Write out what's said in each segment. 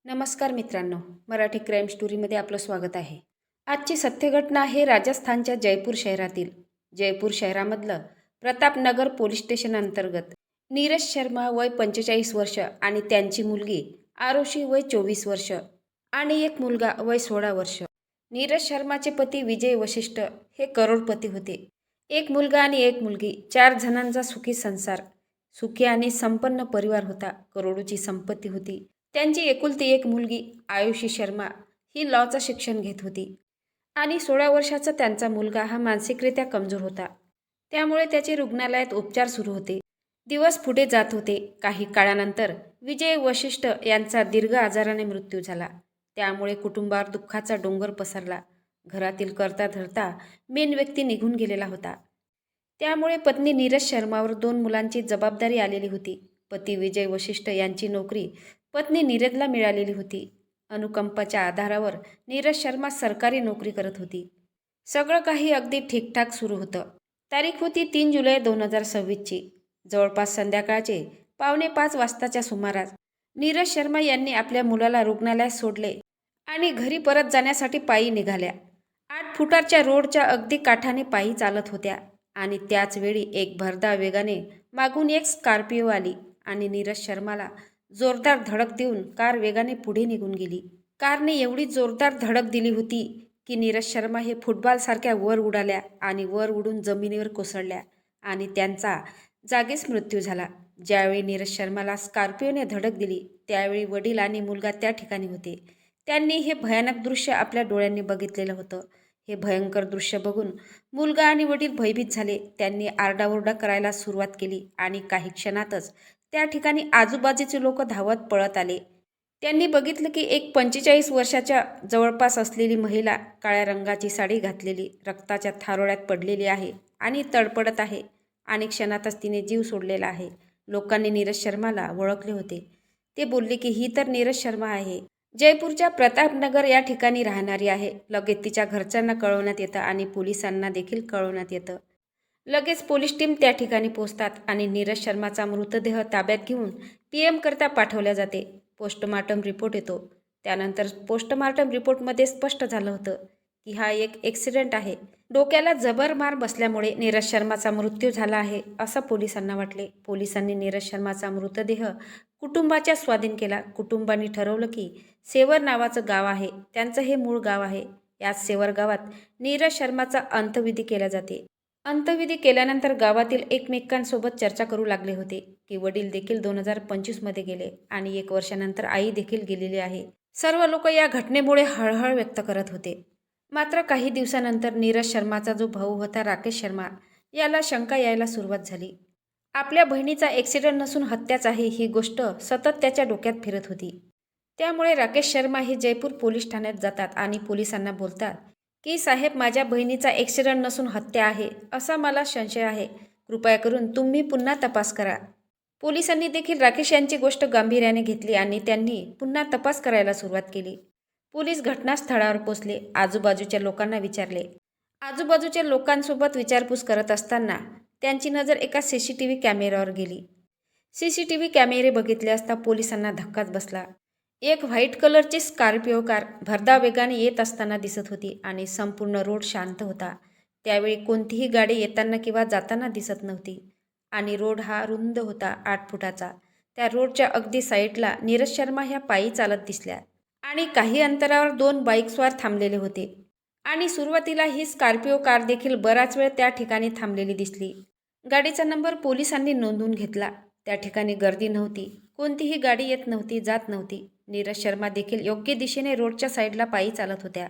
नमस्कार मित्रांनो, मराठी क्राईम स्टोरीमध्ये आपलं स्वागत आहे. आजची सत्य घटना आहे राजस्थानच्या जयपूर शहरातील. जयपूर शहरामधलं प्रतापनगर पोलीस स्टेशन अंतर्गत नीरज शर्मा वय 45 वर्ष आणि त्यांची मुलगी आरुषी वय 24 वर्ष आणि एक मुलगा वय 16 वर्ष. नीरज शर्माचे पती विजय वशिष्ठ हे करोडपती होते. एक मुलगा आणि एक मुलगी, 4 जणांचा सुखी संसार, सुखी आणि संपन्न परिवार होता. करोडोची संपत्ती होती. त्यांची एकुलती एक मुलगी आयुषी शर्मा ही लॉचं शिक्षण घेत होती आणि 16 वर्षाचा त्यांचा मुलगा हा मानसिकरित्या कमजोर होता. त्यामुळे त्याचे रुग्णालयात उपचार सुरू होते. दिवस पुढे जात होते. काही काळानंतर विजय वशिष्ठ यांचा दीर्घ आजाराने मृत्यू झाला. त्यामुळे कुटुंबावर दुःखाचा डोंगर पसरला. घरातील करता धरता मेन व्यक्ती निघून गेलेला होता. त्यामुळे पत्नी नीरज शर्मावर 2 मुलांची जबाबदारी आलेली होती. पती विजय वशिष्ठ यांची नोकरी पत्नी नीरजला मिळालेली होती. अनुकंपाच्या आधारावर नीरज शर्मा सरकारी नोकरी करत होती. सगळं काही अगदी ठीकठाक सुरू होतं. तारीख होती 3 जुलै 2026ची. जवळपास संध्याकाळचे 4:45 वाजताच्या सुमारास नीरज शर्मा यांनी आपल्या मुलाला रुग्णालयात सोडले आणि घरी परत जाण्यासाठी पायी निघाल्या. 8 फुटाच्या रोडच्या अगदी काठाने पायी चालत होत्या आणि त्याच वेळी एक भरधाव वेगाने मागून एक स्कॉर्पिओ आली आणि नीरज शर्माला जोरदार धडक देऊन कार वेगाने पुढे निघून गेली. कारने एवढी जोरदार धडक दिली होती की नीरज शर्मा हे फुटबॉलसारख्या वर उडाल्या आणि वर उडून जमिनीवर कोसळल्या आणि त्यांचा जागीच मृत्यू झाला. ज्यावेळी नीरज शर्माला स्कॉर्पिओने धडक दिली त्यावेळी वडील आणि मुलगा त्या ठिकाणी होते. त्यांनी हे भयानक दृश्य आपल्या डोळ्यांनी बघितलेलं होतं. हे भयंकर दृश्य बघून मुलगा आणि वडील भयभीत झाले. त्यांनी आरडाओरडा करायला सुरुवात केली आणि काही क्षणातच त्या ठिकाणी आजूबाजूचे लोक धावत पळत आले. त्यांनी बघितलं की एक 45 वर्षाच्या जवळपास असलेली महिला काळ्या रंगाची साडी घातलेली रक्ताच्या थारोळ्यात पडलेली आहे आणि तडपडत आहे आणि क्षणातच तिने जीव सोडलेला आहे. लोकांनी नीरज शर्माला ओळखले होते. ते बोलले की ही तर नीरज शर्मा आहे. जयपूरच्या प्रतापनगर या ठिकाणी राहणारी आहे. लगेच तिच्या घरच्यांना कळवण्यात येतं आणि पोलिसांना देखील कळवण्यात येतं. लगेच पोलीस टीम त्या ठिकाणी पोहोचतात आणि नीरज शर्माचा मृतदेह ताब्यात घेऊन PM करता पाठवल्या जाते. पोस्टमार्टम रिपोर्ट येतो. त्यानंतर पोस्टमार्टम रिपोर्टमध्ये स्पष्ट झालं होतं की हा एक ॲक्सिडेंट आहे. डोक्याला जबर मार बसल्यामुळे नीरज शर्माचा मृत्यू झाला आहे असं पोलिसांना वाटले. पोलिसांनी नीरज शर्माचा मृतदेह कुटुंबाच्या स्वाधीन केला. कुटुंबांनी ठरवलं की सेवर नावाचं गाव आहे, त्यांचं हे मूळ गाव आहे. याच सेवर गावात नीरज शर्माचा अंत्यविधी केला जाते. अंत्यविधी केल्यानंतर गावातील एकमेकांसोबत चर्चा करू लागले होते की वडील देखील 2025मध्ये गेले आणि 1 वर्षानंतर आई देखील गेलेली आहे. सर्व लोक या घटनेमुळे हळहळ व्यक्त करत होते. मात्र काही दिवसानंतर नीरज शर्माचा जो भाऊ होता राकेश शर्मा याला शंका यायला सुरुवात झाली. आपल्या बहिणीचा ॲक्सिडेंट नसून हत्याच आहे ही गोष्ट सतत त्याच्या डोक्यात फिरत होती. त्यामुळे राकेश शर्मा हे जयपूर पोलीस ठाण्यात जातात आणि पोलिसांना बोलतात की साहेब, माझ्या बहिणीचा ॲक्सिडेंट नसून हत्या आहे असा मला संशय आहे. कृपया करून तुम्ही पुन्हा तपास करा. पोलिसांनी देखील राकेश यांची गोष्ट गांभीर्याने घेतली आणि त्यांनी पुन्हा तपास करायला सुरुवात केली. पोलीस घटनास्थळावर पोहोचले. आजूबाजूच्या लोकांना विचारले. आजूबाजूच्या लोकांसोबत विचारपूस करत असताना त्यांची नजर एका CCTV कॅमेऱ्यावर गेली. CCTV कॅमेरे बघितले असता पोलिसांना धक्काच बसला. एक व्हाईट कलरची स्कॉर्पिओ कार भरधाव वेगाने येत असताना दिसत होती आणि संपूर्ण रोड शांत होता. त्यावेळी कोणतीही गाडी येताना किंवा जाताना दिसत नव्हती आणि रोड हा रुंद होता, 8 फुटाचा. त्या रोडच्या अगदी साईडला नीरज शर्मा ह्या पायी चालत दिसल्या आणि काही अंतरावर 2 बाईकस्वार थांबलेले होते आणि सुरुवातीला ही स्कॉर्पिओ कार देखील बराच वेळ त्या ठिकाणी थांबलेली दिसली. गाडीचा नंबर पोलिसांनी नोंदवून घेतला. त्या ठिकाणी गर्दी नव्हती. कोणतीही गाडी येत नव्हती, जात नव्हती. नीरज शर्मा देखील योग्य दिशेने रोडच्या साईडला पायी चालत होत्या.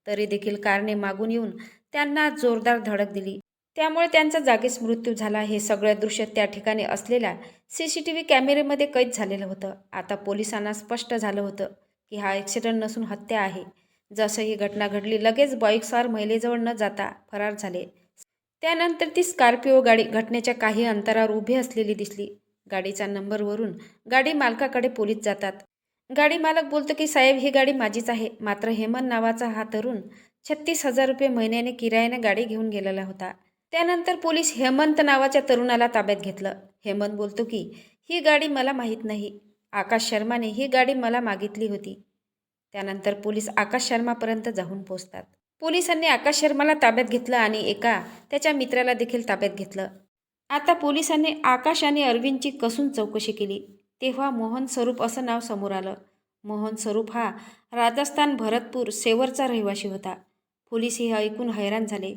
तरी देखील कारने मागून येऊन त्यांना जोरदार धडक दिली. त्यामुळे त्यांचा जागीच मृत्यू झाला. हे सगळं दृश्य त्या ठिकाणी असलेल्या CCTV कॅमेऱ्यामध्ये कैद झालेलं होतं. आता पोलिसांना स्पष्ट झालं होतं की हा ॲक्सिडेंट नसून हत्या आहे. जसं ही घटना घडली लगेच बाईकस्वार महिलेजवळ न जाता फरार झाले. त्यानंतर ती स्कॉर्पिओ गाडी घटनेच्या काही अंतरावर उभी असलेली दिसली. गाडीच्या नंबरवरून गाडी मालकाकडे पोलीस जातात. गाडी मालक बोलतो की साहेब, ही गाडी माझीच आहे. मात्र हेमंत नावाचा हा तरुण 36,000 रुपये महिन्याने किरायाने गाडी घेऊन गेलेला होता. त्यानंतर पोलीस हेमंत नावाच्या तरुणाला ताब्यात घेतलं. हेमंत बोलतो की ही गाडी मला माहीत नाही आकाश शर्माने ही गाडी मला मागितली होती. त्यानंतर पोलीस आकाश शर्मापर्यंत जाऊन पोहोचतात. पोलिसांनी आकाश शर्माला ताब्यात घेतलं आणि एका त्याच्या मित्राला देखील ताब्यात घेतलं. आता पोलिसांनी आकाश आणि अरविंदची कसून चौकशी केली. तेव्हा मोहन स्वरूप असं नाव समोर आलं. मोहन स्वरूप हा राजस्थान भरतपूर सेवरचा रहिवासी होता. पोलीस हे ऐकून हैराण झाले,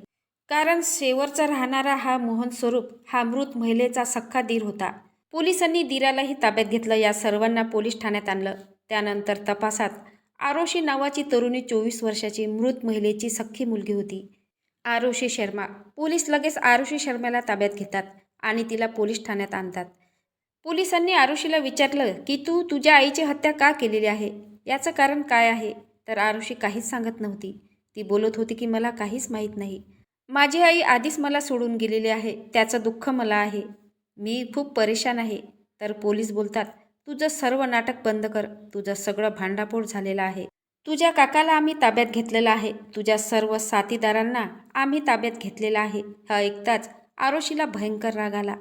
कारण सेवरचा राहणारा हा मोहन स्वरूप हा मृत महिलेचा सख्खा दीर होता. पोलिसांनी दीरालाही ताब्यात घेतलं. या सर्वांना पोलीस ठाण्यात आणलं. त्यानंतर तपासात आरोशी नावाची तरुणी 24 वर्षाची मृत महिलेची सख्खी मुलगी होती, आरुषी शर्मा. पोलीस लगेच आरुषी शर्माला ताब्यात घेतात आणि तिला पोलीस ठाण्यात आणतात. पोलिसांनी आरुषीला विचारलं की तू तुझ्या आईची हत्या का केलेली आहे, याचं कारण काय आहे? तर आरुषी काहीच सांगत नव्हती. ती बोलत होती की मला काहीच माहीत नाही. माझी आई आधीच मला सोडून गेलेली आहे, त्याचं दुःख मला आहे. मी खूप परेशान आहे. तर पोलीस बोलतात, तुझं सर्व नाटक बंद कर. तुझं सगळं भांडाफोड झालेलं आहे. तुझ्या काकाला आम्ही ताब्यात घेतलेलं आहे. तुझ्या सर्व साथीदारांना आम्ही ताब्यात घेतलेलं आहे. हा ऐकताच आरुषीला भयंकर राग आला.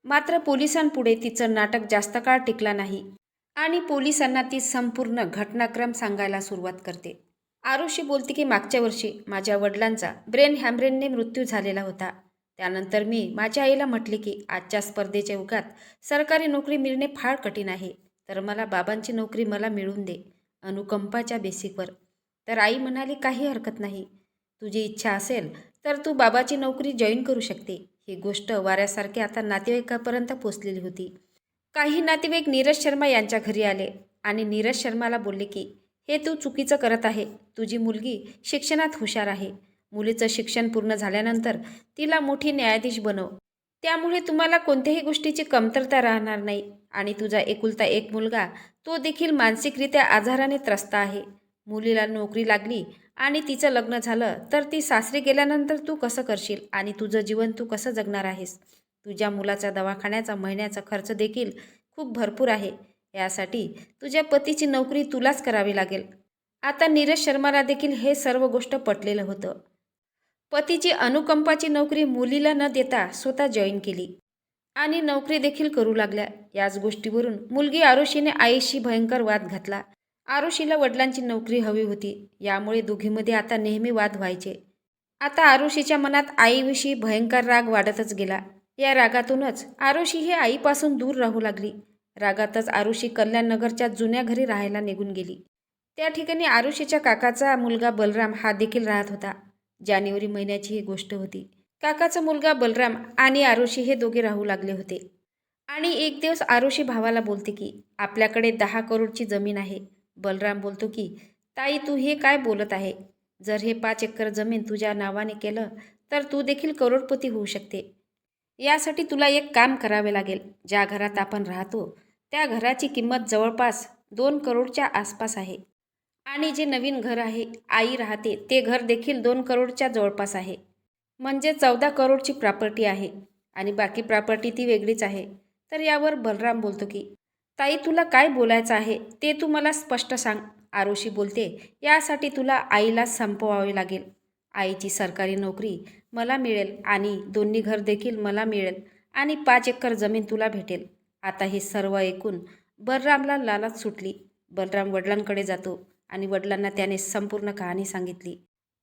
मात्र पोलिसांपुढे तिचं नाटक जास्त काळ टिकला नाही आणि पोलिसांना ती संपूर्ण घटनाक्रम सांगायला सुरुवात करते. आरुषी बोलते की मागच्या वर्षी माझ्या वडिलांचा ब्रेन हॅमरेजने मृत्यू झालेला होता. त्यानंतर मी माझ्या आईला म्हटले की आजच्या स्पर्धेच्या युगात सरकारी नोकरी मिळणे फार कठीण आहे, तर मला बाबांची नोकरी मला मिळवून दे, अनुकंपाच्या बेसिकवर. तर आई म्हणाली, काही हरकत नाही. तुझी इच्छा असेल तर तू बाबाची नोकरी जॉईन करू शकते. ही गोष्ट वाऱ्यासारखी आता नातेवाईकापर्यंत पोचलेली होती. काही नातेवाईक नीरज शर्मा यांच्या घरी आले आणि नीरज शर्माला बोलले की हे तू चुकीचं करत आहे. तुझी मुलगी शिक्षणात हुशार आहे. मुलीचं शिक्षण पूर्ण झाल्यानंतर तिला मोठी न्यायाधीश बनव. त्यामुळे तुम्हाला कोणत्याही गोष्टीची कमतरता राहणार नाही. आणि तुझा एकुलता एक मुलगा, तो देखील मानसिकरित्या आजाराने त्रस्त आहे. मुलीला नोकरी लागली आणि तिचं लग्न झालं तर ती सासरी गेल्यानंतर तू कसं करशील आणि तुझं जीवन तू कसं जगणार आहेस? तुझ्या मुलाचा दवाखान्याचा महिन्याचा खर्च देखील खूप भरपूर आहे. यासाठी तुझ्या पतीची नोकरी तुलाच करावी लागेल. आता नीरज शर्माला देखील हे सर्व गोष्ट पटलेलं होतं. पतीची अनुकंपाची नोकरी मुलीला न देता स्वतः जॉईन केली आणि नोकरी देखील करू लागल्या. याच गोष्टीवरून मुलगी आरुषीने आईशी भयंकर वाद घातला. आरुषीला वडिलांची नोकरी हवी होती, यामुळे दोघींमध्ये आता नेहमी वाद व्हायचे. आता आरुषीच्या मनात आईविषयी भयंकर राग वाढतच गेला. या रागातूनच आरुषी ही आईपासून दूर राहू लागली. रागातच आरुषी कल्याणनगरच्या जुन्या घरी राहायला निघून गेली. त्या ठिकाणी आरुषीच्या काकाचा मुलगा बलराम हा देखील राहत होता. जानेवारी महिन्याची ही गोष्ट होती. काकाचा मुलगा बलराम आणि आरुषी हे दोघे राहू लागले होते. आणि एक दिवस आरुषी भावाला बोलते की आपल्याकडे 10 करोडची जमीन आहे. बलराम बोलतो की ताई, तू हे काय बोलत आहे? जर हे 5 एकर जमीन तुझ्या नावाने केलं तर तू देखील करोडपती होऊ शकते. यासाठी तुला एक काम करावे लागेल. ज्या घरात आपण राहतो त्या घराची किंमत जवळपास 2 करोडच्या आसपास आहे. आणि जे नवीन घर आहे, आई राहते, ते घर देखील 2 करोडच्या जवळपास आहे. म्हणजे 14 करोडची प्रॉपर्टी आहे आणि बाकी प्रॉपर्टी ती वेगळीच आहे. तर यावर बलराम बोलतो की ताई, तुला काय बोलायचं आहे ते तू मला स्पष्ट सांग. आरुषी बोलते, यासाठी तुला आईला संपवावे लागेल. आईची सरकारी नोकरी मला मिळेल आणि दोन्ही घर देखील मला मिळेल आणि 5 एकर जमीन तुला भेटेल. आता हे सर्व ऐकून बलरामला लालच सुटली. बलराम वडिलांकडे जातो आणि वडिलांना त्याने संपूर्ण कहाणी सांगितली.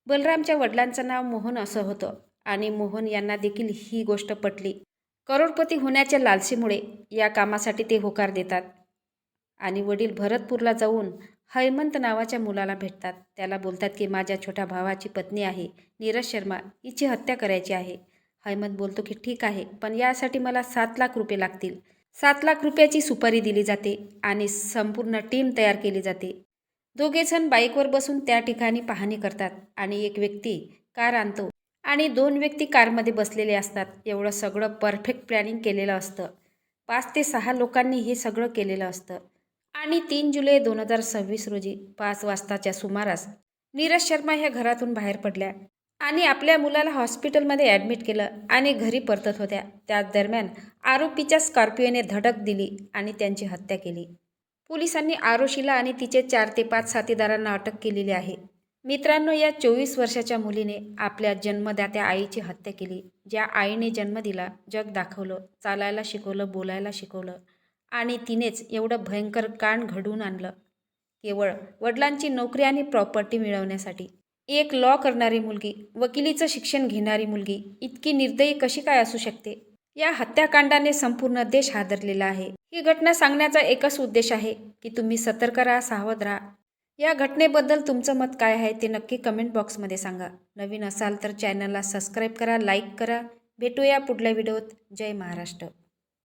बलरामच्या वडिलांचं नाव मोहन असं होतं आणि मोहन यांना देखील ही गोष्ट पटली. करोडपती होण्याच्या लालसेमुळे या कामासाठी ते होकार देतात आणि वडील भरतपूरला जाऊन हेमंत नावाच्या मुलाला भेटतात. त्याला बोलतात की माझ्या छोट्या भावाची पत्नी आहे नीरज शर्मा, हिची हत्या करायची आहे. हेमंत बोलतो की ठीक आहे, पण यासाठी मला 7 लाख रुपये लागतील. 7 लाख रुपयाची सुपारी दिली जाते आणि संपूर्ण टीम तयार केली जाते. दोघेजण बाईकवर बसून त्या ठिकाणी पाहणी करतात आणि एक व्यक्ती कार आणतो आणि 2 व्यक्ती कारमध्ये बसलेले असतात. एवढं सगळं परफेक्ट प्लॅनिंग केलेलं असतं. 5 ते 6 लोकांनी हे सगळं केलेलं असतं. आणि 3 जुलै 2026 रोजी 5 वाजताच्या सुमारास नीरज शर्मा ह्या घरातून बाहेर पडल्या आणि आपल्या मुलाला हॉस्पिटलमध्ये ॲडमिट केलं आणि घरी परतत होत्या. त्याच दरम्यान आरोपीच्या स्कॉर्पिओने धडक दिली आणि त्यांची हत्या केली. पोलिसांनी आरुषीला आणि तिचे 4 ते 5 साथीदारांना अटक केलेली आहे. मित्रांनो, या 24 वर्षाच्या मुलीने आपल्या जन्मदात्या आईची हत्या केली. ज्या आईने जन्म दिला, जग दाखवलं, चालायला शिकवलं, बोलायला शिकवलं आणि तिनेच एवढं भयंकर कांड घडवून आणलं केवळ वडिलांची नोकरी आणि प्रॉपर्टी मिळवण्यासाठी. एक लॉ करणारी मुलगी, वकिलीचं शिक्षण घेणारी मुलगी इतकी निर्दयी कशी काय असू शकते? या हत्याकांडाने संपूर्ण देश हादरलेला आहे. ही घटना सांगण्याचा एकच उद्देश आहे की तुम्ही सतर्क राहा, सावध राहा. या घटनेबद्दल तुमचं मत काय आहे ते नक्की कमेंट बॉक्समध्ये सांगा. नवीन असाल तर चॅनलला सबस्क्राईब करा, लाईक करा. भेटूया पुढल्या व्हिडिओत. जय महाराष्ट्र.